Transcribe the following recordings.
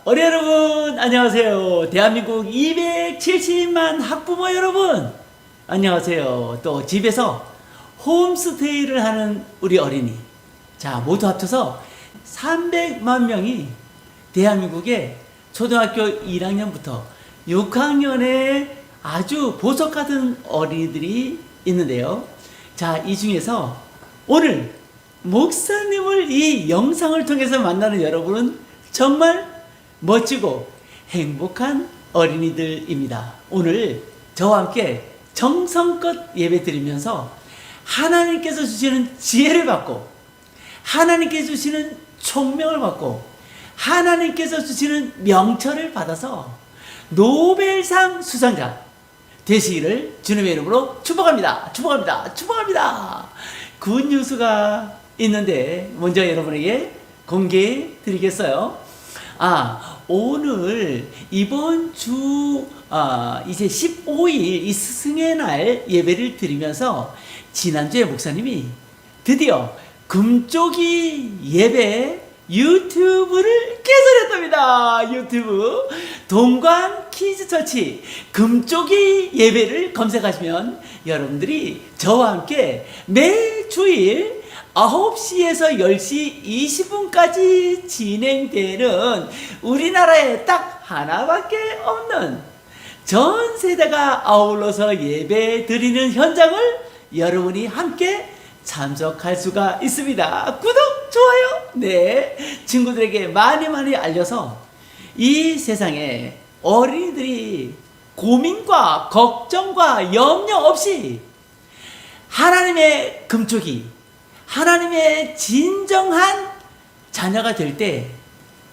어린이 여러분 안녕하세요. 대한민국 270만 학부모 여러분 안녕하세요. 또 집에서 홈스테이를 하는 우리 어린이, 자 모두 합쳐서 300만 명이 대한민국의 초등학교 1학년부터 6학년에 아주 보석 같은 어린이들이 있는데요. 자, 이 중에서 오늘 목사님을 이 영상을 통해서 만나는 여러분은 정말 멋지고 행복한 어린이들입니다. 오늘 저와 함께 정성껏 예배 드리면서 하나님께서 주시는 지혜를 받고, 하나님께서 주시는 총명을 받고, 하나님께서 주시는 명철을 받아서 노벨상 수상자 되시기를 주님의 이름으로 축복합니다. 축복합니다. 축복합니다. 굿뉴스가 있는데 먼저 여러분에게 공개해 드리겠어요. 오늘 이번 주 이제 15일 이 스승의 날 예배를 드리면서 지난주에 목사님이 드디어 금쪽이 예배 유튜브를 개설했답니다. 유튜브 동관 키즈처치 금쪽이 예배를 검색하시면 여러분들이 저와 함께 매주일 9시에서 10시 20분까지 진행되는 우리나라에 딱 하나밖에 없는 전 세대가 아울러서 예배 드리는 현장을 여러분이 함께 참석할 수가 있습니다. 구독, 좋아요, 네, 친구들에게 많이 알려서 이 세상에 어린이들이 고민과 걱정과 염려 없이 하나님의 금쪽이, 하나님의 진정한 자녀가 될 때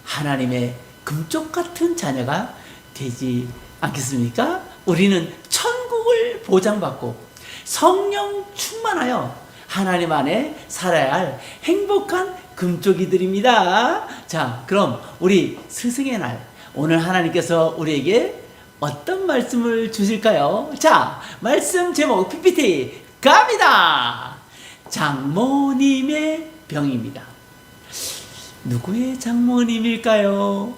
하나님의 금쪽 같은 자녀가 되지 않겠습니까? 우리는 천국을 보장받고 성령 충만하여 하나님 안에 살아야 할 행복한 금쪽이들입니다. 자, 그럼 우리 스승의 날, 오늘 하나님께서 우리에게 어떤 말씀을 주실까요? 자, 말씀 제목 PPT 갑니다. 장모님의 병입니다. 누구의 장모님일까요?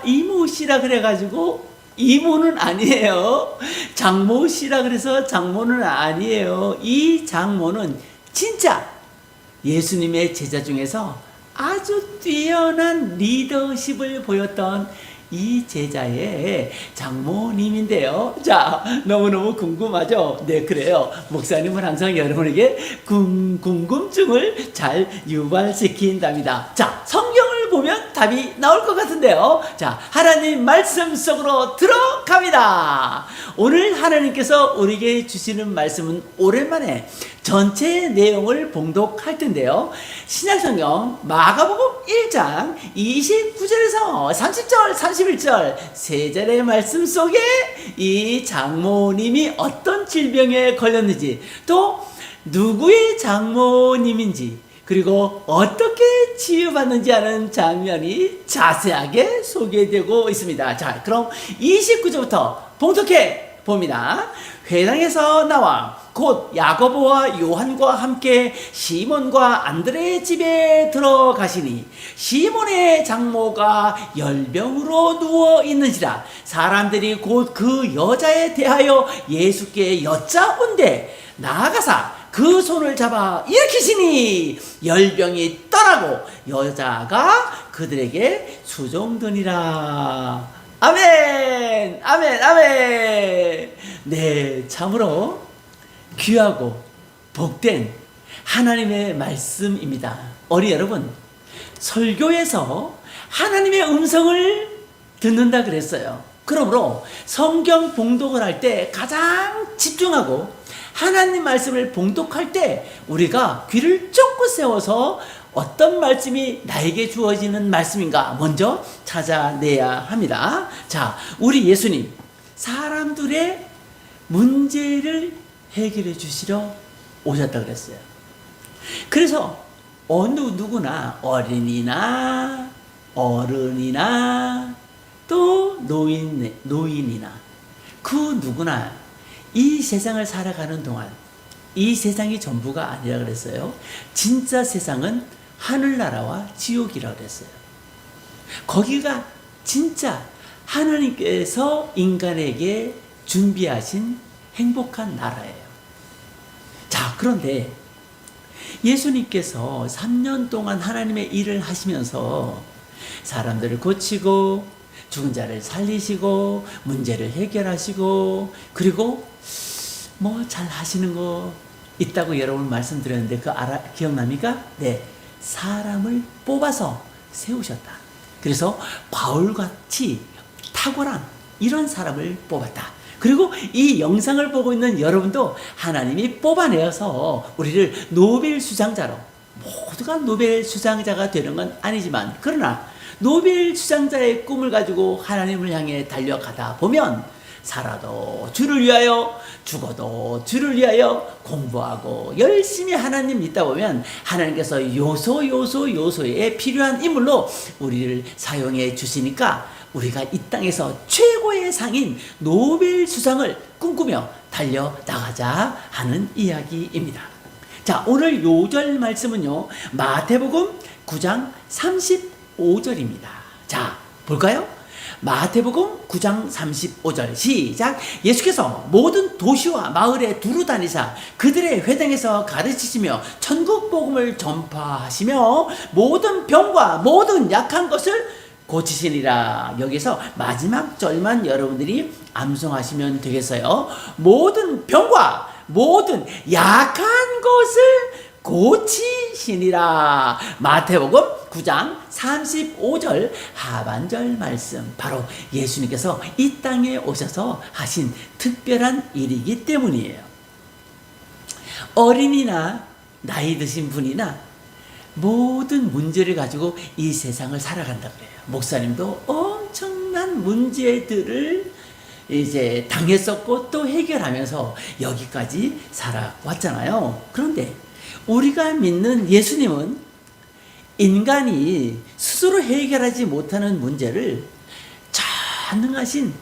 이모씨라 그래가지고 이모는 아니에요. 장모씨라 그래서 장모는 아니에요. 이 장모는 진짜 예수님의 제자 중에서 아주 뛰어난 리더십을 보였던 이 제자의 장모님인데요. 자, 너무너무 궁금하죠? 네, 그래요. 목사님은 항상 여러분에게 궁금증을 잘 유발시킨답니다. 자, 성경을 보면 답이 나올 것 같은데요. 자, 하나님 말씀 속으로 들어갑니다. 오늘 하나님께서 우리에게 주시는 말씀은 오랜만에 전체 내용을 봉독할 텐데요. 신약성경 마가복음 1장 29절에서 30절, 31절 세 절의 말씀 속에 이 장모님이 어떤 질병에 걸렸는지, 또 누구의 장모님인지, 그리고 어떻게 치유받는지 하는 장면이 자세하게 소개되고 있습니다. 자, 그럼 29절부터 봉독해 봅니다. 회당에서 나와 곧 야고보와 요한과 함께 시몬과 안드레의 집에 들어가시니 시몬의 장모가 열병으로 누워 있는지라 사람들이 곧 그 여자에 대하여 예수께 여짜온대 나아가사 그 손을 잡아 일으키시니 열병이 떠나고 여자가 그들에게 수종드니라. 아멘, 아멘, 아멘. 네, 참으로 귀하고 복된 하나님의 말씀입니다. 어린이 여러분, 설교에서 하나님의 음성을 듣는다 그랬어요. 그러므로 성경 봉독을 할 때 가장 집중하고 하나님 말씀을 봉독할 때 우리가 귀를 쫑긋 세워서 어떤 말씀이 나에게 주어지는 말씀인가 먼저 찾아내야 합니다. 자, 우리 예수님 사람들의 문제를 해결해 주시러 오셨다 그랬어요. 그래서 어느 누구나 어린이나 어른이나 또 노인이나 그 누구나 이 세상을 살아가는 동안 이 세상이 전부가 아니라 그랬어요. 진짜 세상은 하늘나라와 지옥이라고 그랬어요. 거기가 진짜 하나님께서 인간에게 준비하신 행복한 나라예요. 자, 그런데 예수님께서 3년 동안 하나님의 일을 하시면서 사람들을 고치고 죽은 자를 살리시고 문제를 해결하시고 그리고 뭐 잘 하시는 거 있다고 여러분 말씀드렸는데 기억납니까? 네, 사람을 뽑아서 세우셨다. 그래서 바울같이 탁월한 이런 사람을 뽑았다. 그리고 이 영상을 보고 있는 여러분도 하나님이 뽑아내어서 우리를 노벨 수상자로, 모두가 노벨 수상자가 되는 건 아니지만 그러나 노벨 수상자의 꿈을 가지고 하나님을 향해 달려가다 보면 살아도 주를 위하여 죽어도 주를 위하여 공부하고 열심히 하나님 믿다 보면 하나님께서 요소에 필요한 인물로 우리를 사용해 주시니까 우리가 이 땅에서 최고의 상인 노벨 수상을 꿈꾸며 달려나가자 하는 이야기입니다. 자, 오늘 요절 말씀은요, 마태복음 9장 35절입니다. 자, 볼까요? 마태복음 9장 35절 시작. 예수께서 모든 도시와 마을에 두루 다니사 그들의 회당에서 가르치시며 천국 복음을 전파하시며 모든 병과 모든 약한 것을 고치시니라. 여기서 마지막 절만 여러분들이 암송하시면 되겠어요. 모든 병과 모든 약한 것을 고치시니라. 마태복음 9장 35절 하반절 말씀, 바로 예수님께서 이 땅에 오셔서 하신 특별한 일이기 때문이에요. 어린이나 나이 드신 분이나 모든 문제를 가지고 이 세상을 살아간다 그래요. 목사님도 엄청난 문제들을 이제 당했었고 또 해결하면서 여기까지 살아왔잖아요. 그런데 우리가 믿는 예수님은 인간이 스스로 해결하지 못하는 문제를 전능하신,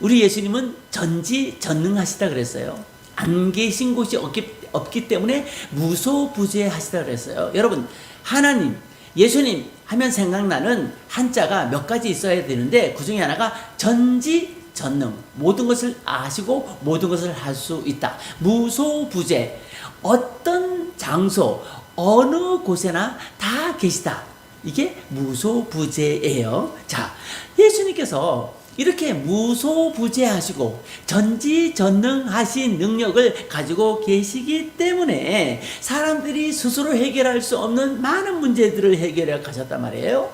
우리 예수님은 전지전능하시다 그랬어요. 안 계신 곳이 없기 때문에 무소부재하시다 그랬어요. 여러분, 하나님, 예수님 하면 생각나는 한자가 몇 가지 있어야 되는데 그 중에 하나가 전지전능, 모든 것을 아시고 모든 것을 할 수 있다. 무소부재, 어떤 장소 어느 곳에나 다 계시다. 이게 무소부재예요. 자, 예수님께서 이렇게 무소부재하시고 전지전능하신 능력을 가지고 계시기 때문에 사람들이 스스로 해결할 수 없는 많은 문제들을 해결해 가셨단 말이에요.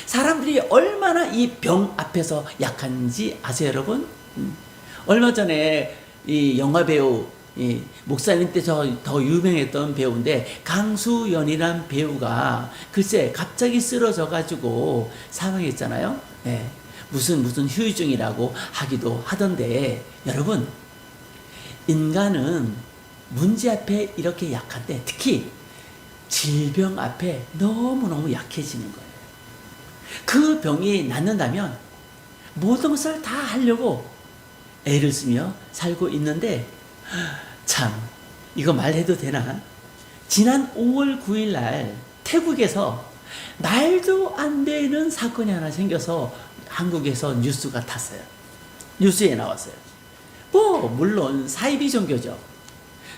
사람들이 얼마나 이 병 앞에서 약한지 아세요, 여러분? 얼마 전에 이 영화 배우, 목사님 때 더 유명했던 배우인데 강수연이란 배우가 글쎄 갑자기 쓰러져 가지고 사망했잖아요. 네. 무슨 후유증이라고 하기도 하던데, 여러분, 인간은 문제 앞에 이렇게 약한데 특히 질병 앞에 너무너무 약해지는 거예요. 그 병이 낫는다면 모든 것을 다 하려고 애를 쓰며 살고 있는데, 참 이거 말해도 되나? 지난 5월 9일 날 태국에서 말도 안 되는 사건이 하나 생겨서 한국에서 뉴스가 탔어요. 뉴스에 나왔어요. 물론 사이비 종교죠.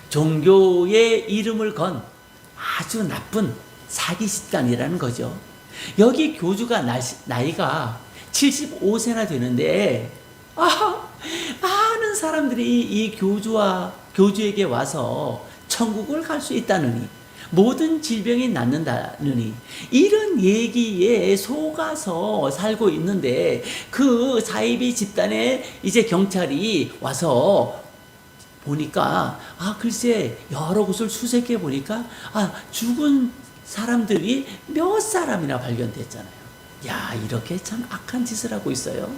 종교의 이름을 건 아주 나쁜 사기 집단이라는 거죠. 여기 교주가 나이가 75세나 되는데 많은 사람들이 이 교주에게 와서 천국을 갈 수 있다느니, 모든 질병이 낫는다느니 이런 얘기에 속아서 살고 있는데, 그 사이비 집단에 이제 경찰이 와서 보니까 글쎄 여러 곳을 수색해 보니까 죽은 사람들이 몇 사람이나 발견됐잖아요. 야, 이렇게 참 악한 짓을 하고 있어요.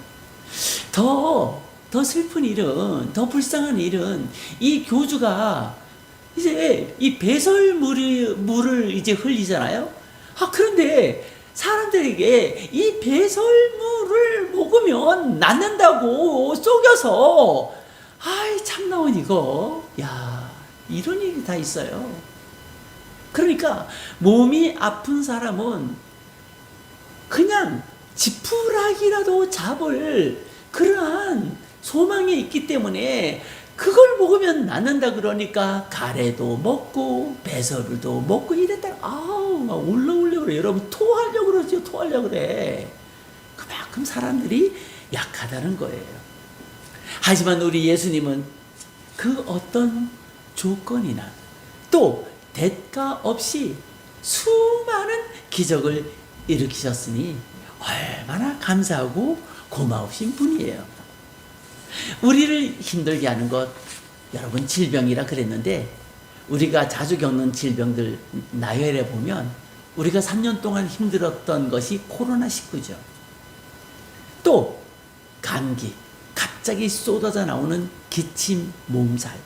더 슬픈 일은, 더 불쌍한 일은 이 교주가 이제 이 배설물을 이제 흘리잖아요. 그런데 사람들에게 이 배설물을 먹으면 낫는다고 속여서, 참나원 이거, 야, 이런 일이 다 있어요. 그러니까 몸이 아픈 사람은 그냥 지푸라기라도 잡을 그러한 소망이 있기 때문에 그걸 먹으면 낫는다 그러니까 가래도 먹고 배설도 먹고 이랬다. 아우 막 올라오려고 그래. 여러분 토하려고 그러죠. 토하려고 그래. 그만큼 사람들이 약하다는 거예요. 하지만 우리 예수님은 그 어떤 조건이나 또 대가 없이 수많은 기적을 일으키셨으니 얼마나 감사하고 고마우신 분이에요. 우리를 힘들게 하는 것, 여러분 질병이라 그랬는데 우리가 자주 겪는 질병들 나열해 보면 우리가 3년 동안 힘들었던 것이 코로나19죠. 또 감기, 갑자기 쏟아져 나오는 기침, 몸살.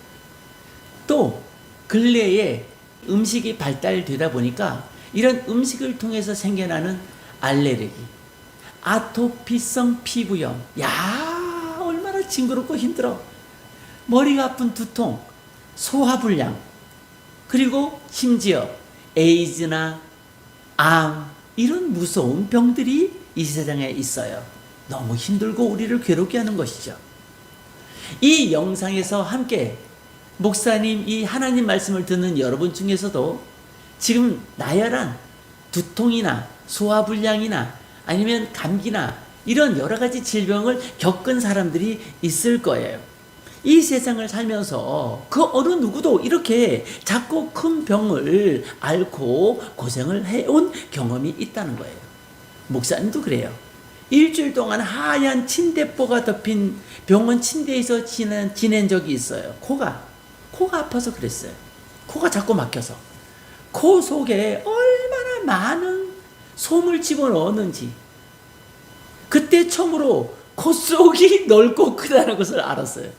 또 근래에 음식이 발달되다 보니까 이런 음식을 통해서 생겨나는 알레르기, 아토피성 피부염. 야, 얼마나 징그럽고 힘들어. 머리가 아픈 두통, 소화불량, 그리고 심지어 에이즈나 암, 이런 무서운 병들이 이 세상에 있어요. 너무 힘들고 우리를 괴롭게 하는 것이죠. 이 영상에서 함께 목사님 이 하나님 말씀을 듣는 여러분 중에서도 지금 나열한 두통이나 소화불량이나 아니면 감기나 이런 여러 가지 질병을 겪은 사람들이 있을 거예요. 이 세상을 살면서 그 어느 누구도 이렇게 작고 큰 병을 앓고 고생을 해온 경험이 있다는 거예요. 목사님도 그래요. 일주일 동안 하얀 침대포가 덮인 병원 침대에서 지낸 적이 있어요. 코가 아파서 그랬어요. 코가 자꾸 막혀서. 코 속에 얼마나 많은 솜을 집어넣었는지 그때 처음으로 코 속이 넓고 크다는 것을 알았어요.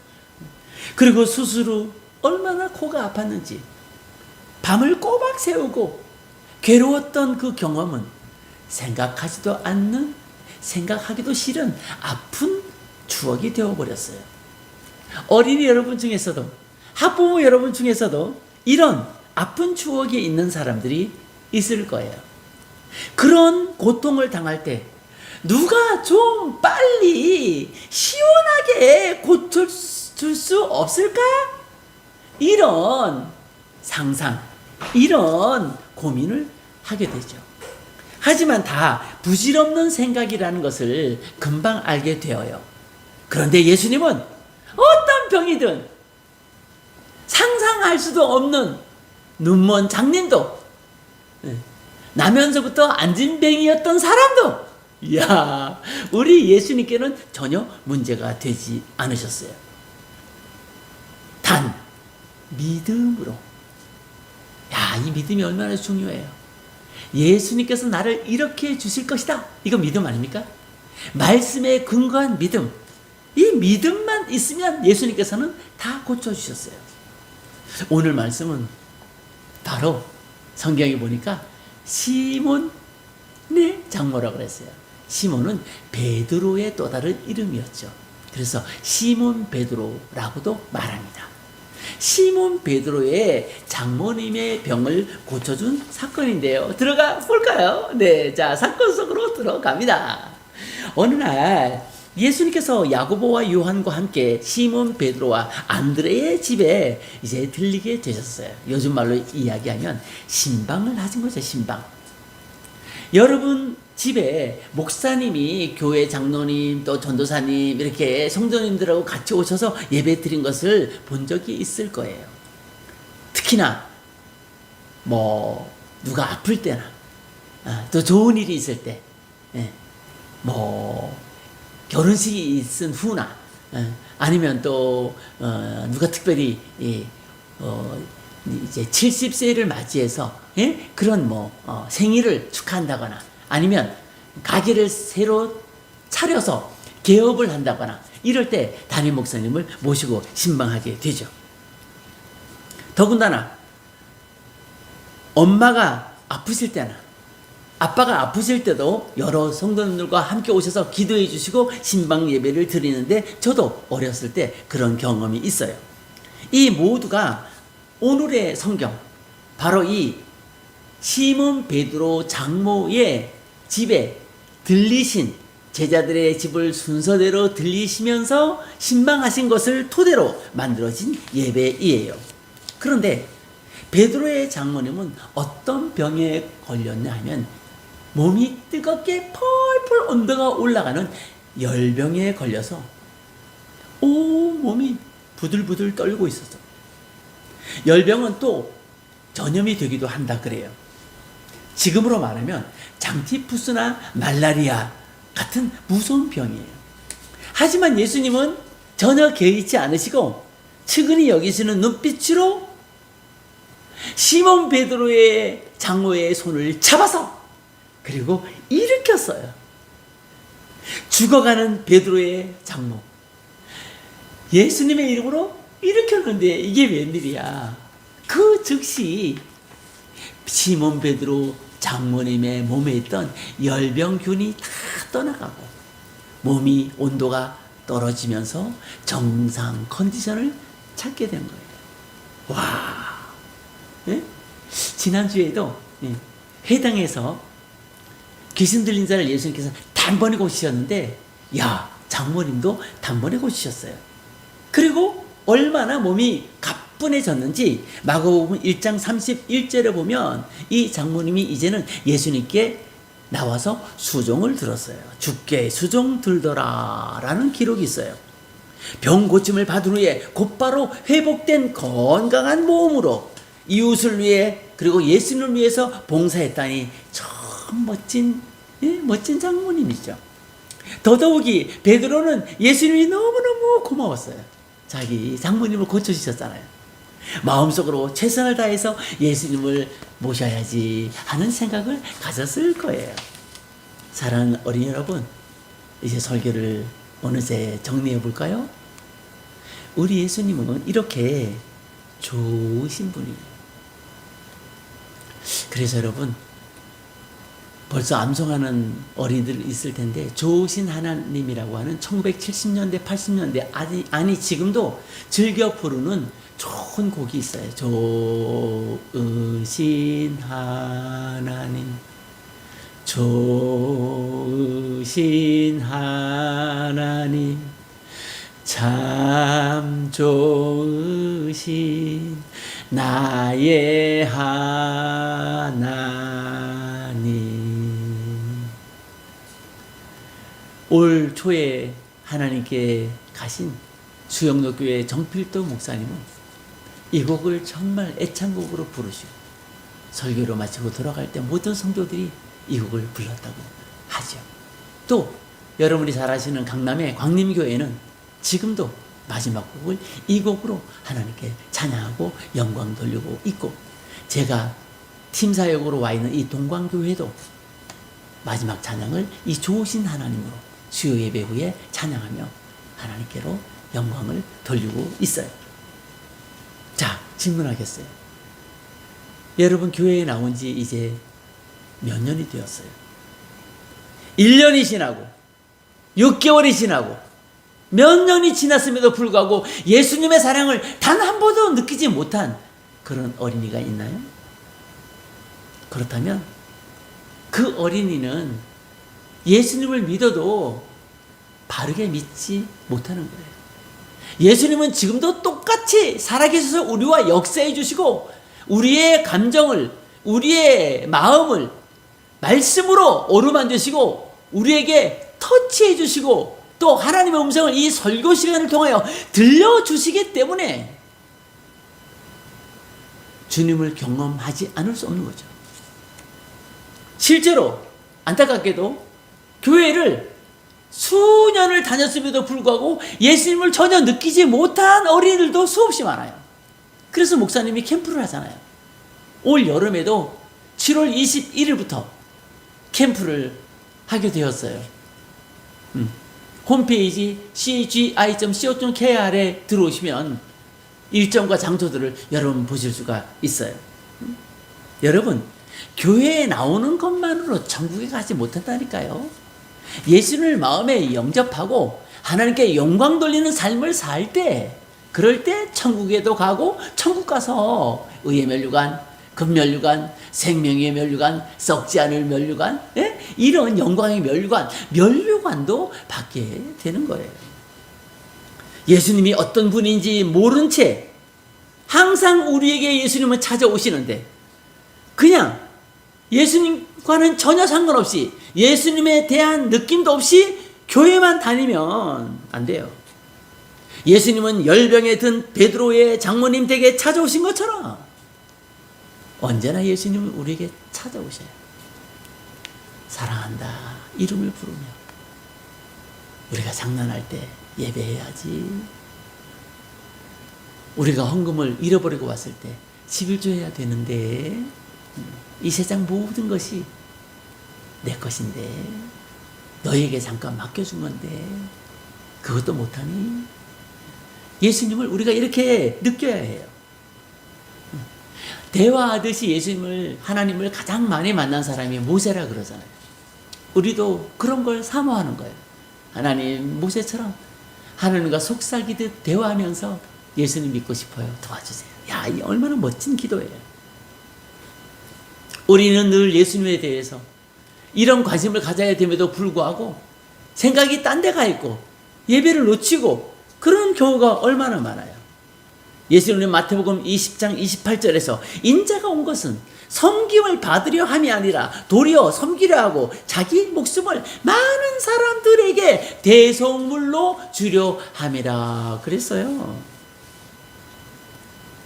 그리고 수술 후 얼마나 코가 아팠는지 밤을 꼬박 새우고 괴로웠던 그 경험은 생각하지도 않는, 생각하기도 싫은 아픈 추억이 되어버렸어요. 어린이 여러분 중에서도, 학부모 여러분 중에서도 이런 아픈 추억이 있는 사람들이 있을 거예요. 그런 고통을 당할 때 누가 좀 빨리 시원하게 고쳐줄 수 없을까? 이런 상상, 이런 고민을 하게 되죠. 하지만 다 부질없는 생각이라는 것을 금방 알게 되어요. 그런데 예수님은 어떤 병이든 상상할 수도 없는 눈먼 장님도 나면서부터 안진뱅이였던 사람도 이야, 우리 예수님께는 전혀 문제가 되지 않으셨어요. 단 믿음으로. 야, 이 믿음이 얼마나 중요해요. 예수님께서 나를 이렇게 해주실 것이다. 이거 믿음 아닙니까? 말씀에 근거한 믿음. 이 믿음만 있으면 예수님께서는 다 고쳐주셨어요. 오늘 말씀은 바로 성경에 보니까 시몬의 장모라고 그랬어요. 시몬은 베드로의 또 다른 이름이었죠. 그래서 시몬 베드로라고도 말합니다. 시몬 베드로의 장모님의 병을 고쳐준 사건인데요. 들어가 볼까요? 네, 자, 사건 속으로 들어갑니다. 어느 날 예수님께서 야고보와 요한과 함께 시몬 베드로와 안드레의 집에 이제 들리게 되셨어요. 요즘 말로 이야기하면 신방을 하신 거죠, 신방. 여러분 집에 목사님이 교회 장로님 또 전도사님 이렇게 성도님들하고 같이 오셔서 예배 드린 것을 본 적이 있을 거예요. 특히나 뭐 누가 아플 때나 또 좋은 일이 있을 때, 뭐 결혼식이 있은 후나 아니면 또 누가 특별히 이제 70세를 맞이해서 그런 뭐 생일을 축하한다거나 아니면 가게를 새로 차려서 개업을 한다거나 이럴 때 담임 목사님을 모시고 신방하게 되죠. 더군다나 엄마가 아프실 때나 아빠가 아프실 때도 여러 성도님들과 함께 오셔서 기도해 주시고 신방 예배를 드리는데 저도 어렸을 때 그런 경험이 있어요. 이 모두가 오늘의 성경, 바로 이 시몬 베드로 장모의 집에 들리신 제자들의 집을 순서대로 들리시면서 신방하신 것을 토대로 만들어진 예배이에요. 그런데 베드로의 장모님은 어떤 병에 걸렸냐 하면 몸이 뜨겁게 펄펄 온도가 올라가는 열병에 걸려서 온 몸이 부들부들 떨고 있었어. 열병은 또 전염이 되기도 한다 그래요. 지금으로 말하면 장티푸스나 말라리아 같은 무서운 병이에요. 하지만 예수님은 전혀 개의치 않으시고 측은히 여기시는 눈빛으로 시몬 베드로의 장모의 손을 잡아서 그리고 일으켰어요. 죽어가는 베드로의 장모 예수님의 이름으로 일으켰는데 이게 웬일이야. 그 즉시 시몬 베드로 장모님의 몸에 있던 열병균이 다 떠나가고 몸이 온도가 떨어지면서 정상 컨디션을 찾게 된 거예요. 와, 예? 지난주에도 회당에서 귀신 들린 자를 예수님께서 단번에 고치셨는데, 야, 장모님도 단번에 고치셨어요. 그리고 얼마나 몸이 가뿐해졌는지 마가복음 1장 31절에 보면 이 장모님이 이제는 예수님께 나와서 수종을 들었어요. 주께 수종 들더라 라는 기록이 있어요. 병 고침을 받은 후에 곧바로 회복된 건강한 몸으로 이웃을 위해 그리고 예수님을 위해서 봉사했다니 참 멋진 장모님이죠. 더더욱이 베드로는 예수님이 너무너무 고마웠어요. 자기 장모님을 고쳐주셨잖아요. 마음속으로 최선을 다해서 예수님을 모셔야지 하는 생각을 가졌을 거예요. 사랑하는 어린이 여러분, 이제 설교를 어느새 정리해 볼까요? 우리 예수님은 이렇게 좋으신 분이에요. 그래서 여러분, 벌써 암송하는 어린이들 있을 텐데 좋으신 하나님이라고 하는 1970년대 80년대 아니 지금도 즐겨 부르는 좋은 곡이 있어요. 좋으신 하나님, 좋으신 하나님, 참 좋으신 나의 하나님. 올 초에 하나님께 가신 수영로교회 정필도 목사님은 이 곡을 정말 애창곡으로 부르시고 설교로 마치고 돌아갈 때 모든 성도들이 이 곡을 불렀다고 하죠. 또 여러분이 잘 아시는 강남의 광림교회는 지금도 마지막 곡을 이 곡으로 하나님께 찬양하고 영광 돌리고 있고, 제가 팀사역으로 와 있는 이 동광교회도 마지막 찬양을 이 좋으신 하나님으로 수요 예배 후에 찬양하며 하나님께로 영광을 돌리고 있어요. 자, 질문하겠어요. 여러분 교회에 나온 지 이제 몇 년이 되었어요? 1년이 지나고 6개월이 지나고 몇 년이 지났음에도 불구하고 예수님의 사랑을 단 한 번도 느끼지 못한 그런 어린이가 있나요? 그렇다면 그 어린이는 예수님을 믿어도 바르게 믿지 못하는 거예요. 예수님은 지금도 똑같이 살아계셔서 우리와 역사해 주시고 우리의 감정을, 우리의 마음을 말씀으로 어루만드시고 우리에게 터치해 주시고 또 하나님의 음성을 이 설교 시간을 통하여 들려주시기 때문에 주님을 경험하지 않을 수 없는 거죠. 실제로 안타깝게도 교회를 수년을 다녔음에도 불구하고 예수님을 전혀 느끼지 못한 어린이들도 수없이 많아요. 그래서 목사님이 캠프를 하잖아요. 올 여름에도 7월 21일부터 캠프를 하게 되었어요. 홈페이지 cgi.co.kr에 들어오시면 일정과 장소들을 여러분 보실 수가 있어요. 여러분, 교회에 나오는 것만으로 천국에 가지 못한다니까요. 예수님을 마음에 영접하고 하나님께 영광 돌리는 삶을 살 때, 그럴 때 천국에도 가고 천국 가서 의의 면류관 금면류관, 생명의 면류관, 썩지 않을 면류관, 예? 이런 영광의 면류관도 받게 되는 거예요. 예수님이 어떤 분인지 모른 채 항상 우리에게 예수님은 찾아오시는데 그냥 예수님과는 전혀 상관없이 예수님에 대한 느낌도 없이 교회만 다니면 안 돼요. 예수님은 열병에 든 베드로의 장모님 댁에 찾아오신 것처럼 언제나 예수님은 우리에게 찾아오셔요. 사랑한다 이름을 부르며 우리가 장난할 때 예배해야지. 우리가 헌금을 잃어버리고 왔을 때 11조 해야 되는데 이 세상 모든 것이 내 것인데 너에게 잠깐 맡겨준 건데 그것도 못하니? 예수님을 우리가 이렇게 느껴야 해요. 대화하듯이 예수님을, 하나님을 가장 많이 만난 사람이 모세라 그러잖아요. 우리도 그런 걸 사모하는 거예요. 하나님, 모세처럼 하나님과 속삭이듯 대화하면서 예수님 믿고 싶어요. 도와주세요. 야, 이 얼마나 멋진 기도예요. 우리는 늘 예수님에 대해서 이런 관심을 가져야 됨에도 불구하고 생각이 딴 데 가 있고 예배를 놓치고 그런 경우가 얼마나 많아요. 예수님은 마태복음 20장 28절에서 인자가 온 것은 섬김을 받으려 함이 아니라 도리어 섬기려 하고 자기 목숨을 많은 사람들에게 대속물로 주려 함이라 그랬어요.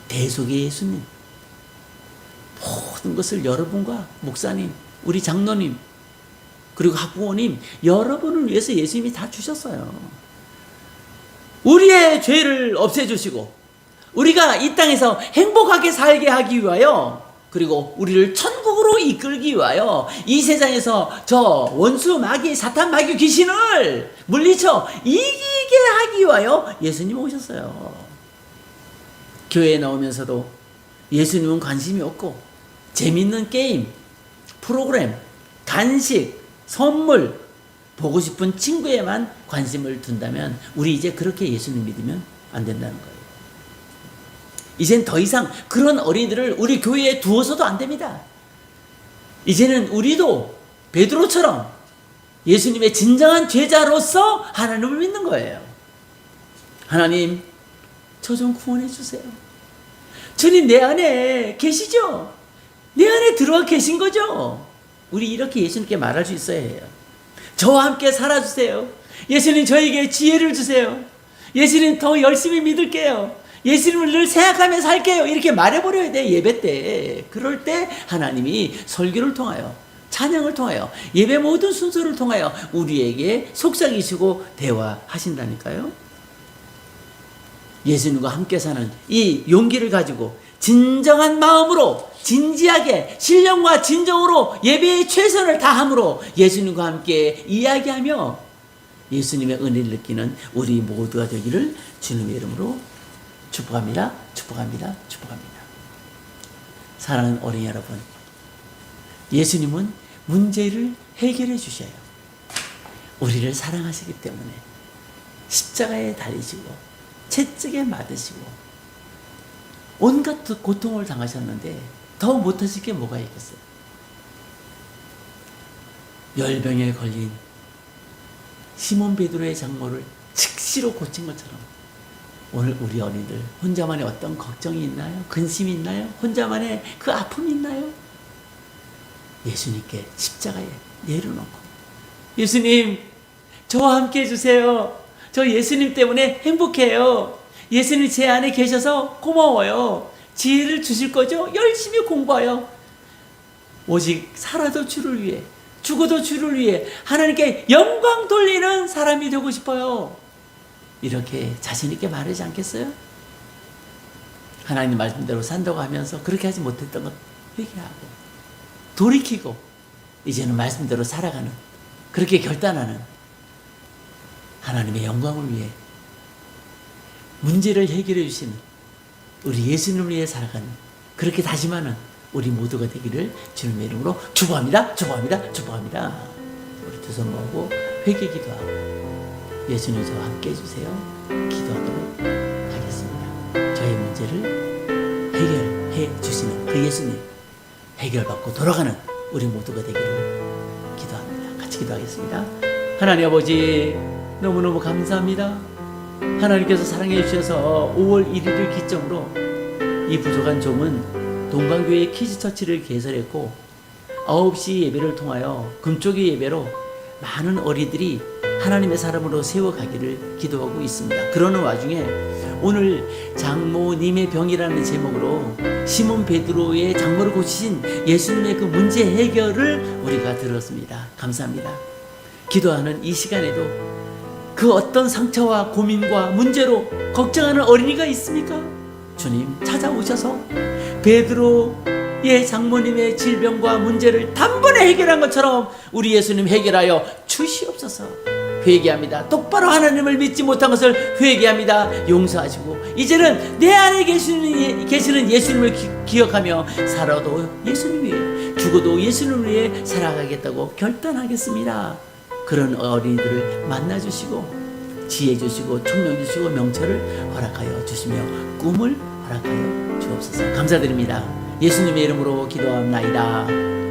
대속의 예수님, 모든 것을 여러분과 목사님, 우리 장로님, 그리고 학부모님, 여러분을 위해서 예수님이 다 주셨어요. 우리의 죄를 없애주시고 우리가 이 땅에서 행복하게 살게 하기 위하여, 그리고 우리를 천국으로 이끌기 위하여 이 세상에서 저 원수 마귀 사탄 마귀 귀신을 물리쳐 이기게 하기 위하여 예수님 오셨어요. 교회에 나오면서도 예수님은 관심이 없고 재밌는 게임, 프로그램, 간식, 선물, 보고 싶은 친구에만 관심을 둔다면 우리 이제 그렇게 예수님 믿으면 안 된다는 거예요. 이젠 더 이상 그런 어린이들을 우리 교회에 두어서도 안 됩니다. 이제는 우리도 베드로처럼 예수님의 진정한 제자로서 하나님을 믿는 거예요. 하나님, 저 좀 구원해 주세요. 주님 내 안에 계시죠? 내 안에 들어와 계신 거죠? 우리 이렇게 예수님께 말할 수 있어야 해요. 저와 함께 살아주세요. 예수님 저에게 지혜를 주세요. 예수님 더 열심히 믿을게요. 예수님을 늘 생각하며 살게요. 이렇게 말해버려야 돼, 예배 때. 그럴 때 하나님이 설교를 통하여, 찬양을 통하여, 예배 모든 순서를 통하여 우리에게 속삭이시고 대화하신다니까요. 예수님과 함께 사는 이 용기를 가지고 진정한 마음으로 진지하게 신령과 진정으로 예배에 최선을 다함으로 예수님과 함께 이야기하며 예수님의 은혜를 느끼는 우리 모두가 되기를 주님의 이름으로 축복합니다. 축복합니다. 축복합니다. 사랑하는 어린이 여러분, 예수님은 문제를 해결해 주셔요. 우리를 사랑하시기 때문에 십자가에 달리시고 채찍에 맞으시고 온갖 고통을 당하셨는데 더 못하실 게 뭐가 있겠어요? 열병에 걸린 시몬 베드로의 장모를 즉시로 고친 것처럼 오늘 우리 어린이들 혼자만의 어떤 걱정이 있나요? 근심이 있나요? 혼자만의 그 아픔이 있나요? 예수님께 십자가에 내려놓고 예수님 저와 함께 해주세요. 저 예수님 때문에 행복해요. 예수님 제 안에 계셔서 고마워요. 지혜를 주실 거죠? 열심히 공부하여 오직 살아도 주를 위해 죽어도 주를 위해 하나님께 영광 돌리는 사람이 되고 싶어요. 이렇게 자신 있게 말하지 않겠어요? 하나님 말씀대로 산다고 하면서 그렇게 하지 못했던 것 회개하고 돌이키고 이제는 말씀대로 살아가는, 그렇게 결단하는, 하나님의 영광을 위해 문제를 해결해 주시는 우리 예수님을 위해 살아가는, 그렇게 다짐하는 우리 모두가 되기를 주님의 이름으로 축복합니다. 축복합니다. 축복합니다. 우리 두 손 모으고 회개 기도하고 예수님 저와 함께 해주세요. 기도하도록 하겠습니다. 저의 문제를 해결해 주시는 그 예수님, 해결받고 돌아가는 우리 모두가 되기를 기도합니다. 같이 기도하겠습니다. 하나님 아버지, 너무너무 감사합니다. 하나님께서 사랑해 주셔서 5월 1일을 기점으로 이 부족한 종은 동방교회 키즈처치를 개설했고 9시 예배를 통하여 금쪽의 예배로 많은 어린이들이 하나님의 사람으로 세워가기를 기도하고 있습니다. 그러는 와중에 오늘 장모님의 병이라는 제목으로 시몬 베드로의 장모를 고치신 예수님의 그 문제 해결을 우리가 들었습니다. 감사합니다. 기도하는 이 시간에도 그 어떤 상처와 고민과 문제로 걱정하는 어린이가 있습니까? 주님 찾아오셔서 베드로의 장모님의 질병과 문제를 단번에 해결한 것처럼 우리 예수님 해결하여 주시옵소서. 회개합니다. 똑바로 하나님을 믿지 못한 것을 회개합니다. 용서하시고 이제는 내 안에 계시는 예수님을 기억하며 살아도 예수님 위해, 죽어도 예수님 위해 살아가겠다고 결단하겠습니다. 그런 어린이들을 만나주시고 지혜 주시고 총명 주시고 명철을 허락하여 주시며 꿈을 허락하여 주옵소서. 감사드립니다. 예수님의 이름으로 기도합나이다.